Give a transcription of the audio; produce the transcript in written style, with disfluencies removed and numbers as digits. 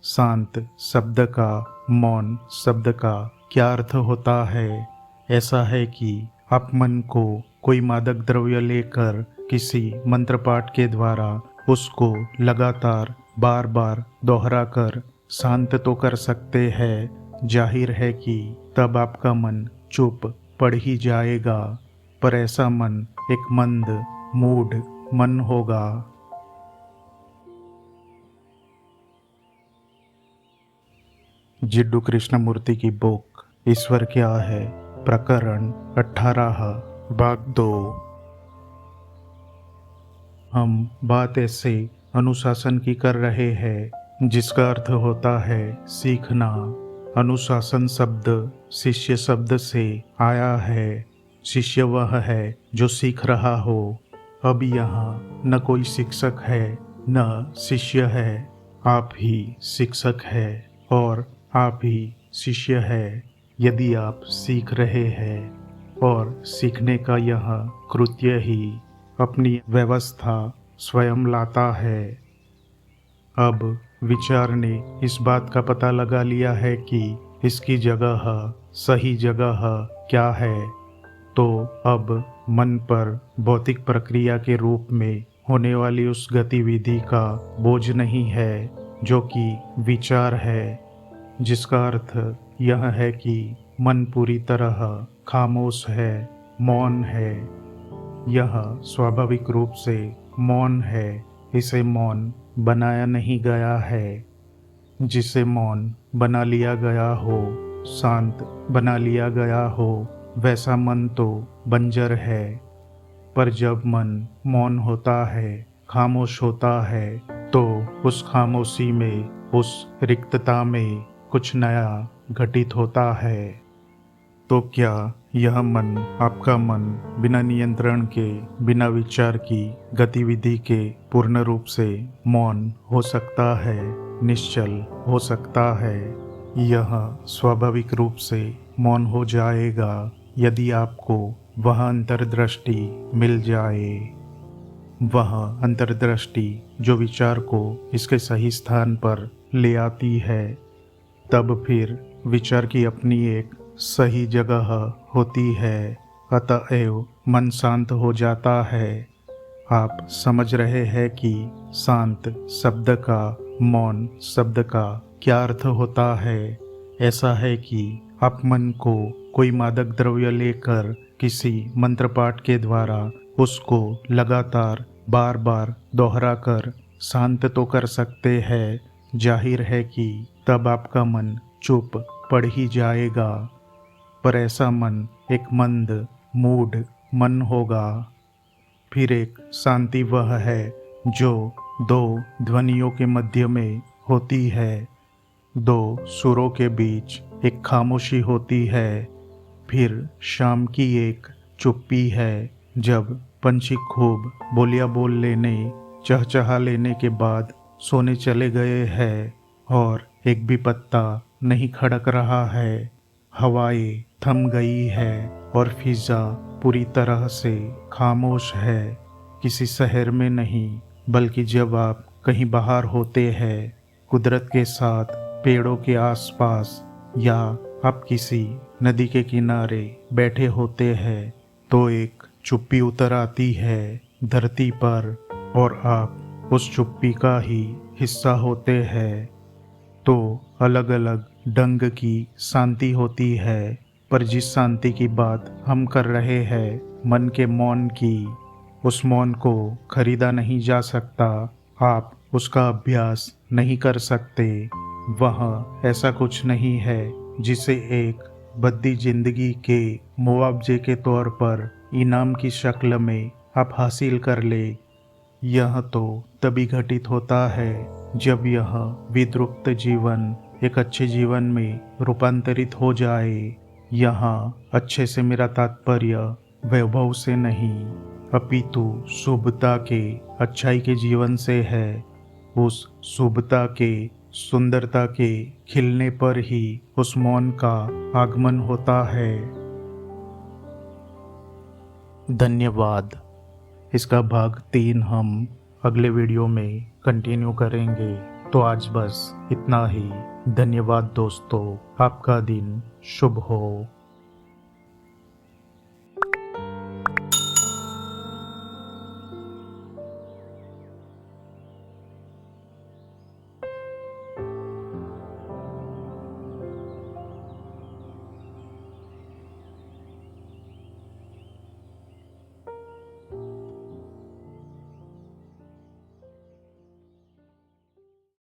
शांत शब्द का, मौन शब्द का क्या अर्थ होता है? ऐसा है कि आप मन को कोई मादक द्रव्य लेकर किसी मंत्र पाठ के द्वारा उसको लगातार बार बार दोहराकर शांत तो कर सकते हैं। जाहिर है कि तब आपका मन चुप पड़ ही जाएगा, पर ऐसा मन एक मंद मूढ़ मन होगा। जिड्डू कृष्णमूर्ति की बुक ईश्वर क्या है, प्रकरण 18, भाग 2। हम बात ऐसे अनुशासन की कर रहे हैं जिसका अर्थ होता है सीखना। अनुशासन शब्द शिष्य शब्द से आया है। शिष्य वह है जो सीख रहा हो। अब यहाँ न कोई शिक्षक है न शिष्य है, आप ही शिक्षक है और आप ही शिष्य है। यदि आप सीख रहे हैं और सीखने का यह कृत्य ही अपनी व्यवस्था स्वयं लाता है। अब विचार ने इस बात का पता लगा लिया है कि इसकी जगह, सही जगह क्या है, तो अब मन पर भौतिक प्रक्रिया के रूप में होने वाली उस गतिविधि का बोझ नहीं है जो कि विचार है, जिसका अर्थ यह है कि मन पूरी तरह खामोश है, मौन है। यह स्वाभाविक रूप से मौन है। इसे मौन बनाया नहीं गया है। जिसे मौन बना लिया गया हो, शांत बना लिया गया हो, वैसा मन तो बंजर है। पर जब मन मौन होता है, खामोश होता है, तो उस खामोशी में, उस रिक्तता में कुछ नया घटित होता है। तो क्या यह मन, आपका मन, बिना नियंत्रण के, बिना विचार की गतिविधि के पूर्ण रूप से मौन हो सकता है, निश्चल हो सकता है? यह स्वाभाविक रूप से मौन हो जाएगा यदि आपको वह अंतर्दृष्टि मिल जाए। वह अंतर्दृष्टि जो विचार को इसके सही स्थान पर ले आती है। तब फिर विचार की अपनी एक सही जगह होती है, अतएव मन शांत हो जाता है। आप समझ रहे हैं कि शांत शब्द का, मौन शब्द का क्या अर्थ होता है? ऐसा है कि आप मन को कोई मादक द्रव्य लेकर किसी मंत्र पाठ के द्वारा उसको लगातार बार बार दोहराकर शांत तो कर सकते हैं। जाहिर है कि तब आपका मन चुप पड़ ही जाएगा, पर ऐसा मन एक मंद मूढ़ मन होगा। फिर एक शांति वह है जो दो ध्वनियों के मध्य में होती है, दो सुरों के बीच एक खामोशी होती है। फिर शाम की एक चुप्पी है जब पंछी खूब बोलियां बोल लेने, चहचहा लेने के बाद सोने चले गए हैं और एक भी पत्ता नहीं खड़क रहा है। हवाएं थम गई है और फिजा पूरी तरह से खामोश है। किसी शहर में नहीं, बल्कि जब आप कहीं बाहर होते हैं, कुदरत के साथ, पेड़ों के आसपास, या आप किसी नदी के किनारे बैठे होते हैं, तो एक चुप्पी उतर आती है धरती पर और आप उस चुप्पी का ही हिस्सा होते हैं। तो अलग अलग ढंग की शांति होती है, पर जिस शांति की बात हम कर रहे हैं, मन के मौन की, उस मौन को खरीदा नहीं जा सकता। आप उसका अभ्यास नहीं कर सकते। वह ऐसा कुछ नहीं है जिसे एक बद्दी जिंदगी के मुआवजे के तौर पर इनाम की शक्ल में आप हासिल कर ले। यह तो तभी घटित होता है जब यह विद्रुक्त जीवन एक अच्छे जीवन में रूपांतरित हो जाए। यहाँ अच्छे से मेरा तात्पर्य वैभव से नहीं, अपितु शुभता के, अच्छाई के जीवन से है। उस शुभता के, सुंदरता के खिलने पर ही उस मौन का आगमन होता है। धन्यवाद। इसका भाग 3 हम अगले वीडियो में कंटिन्यू करेंगे। तो आज बस इतना ही। धन्यवाद दोस्तों, आपका दिन शुभ हो।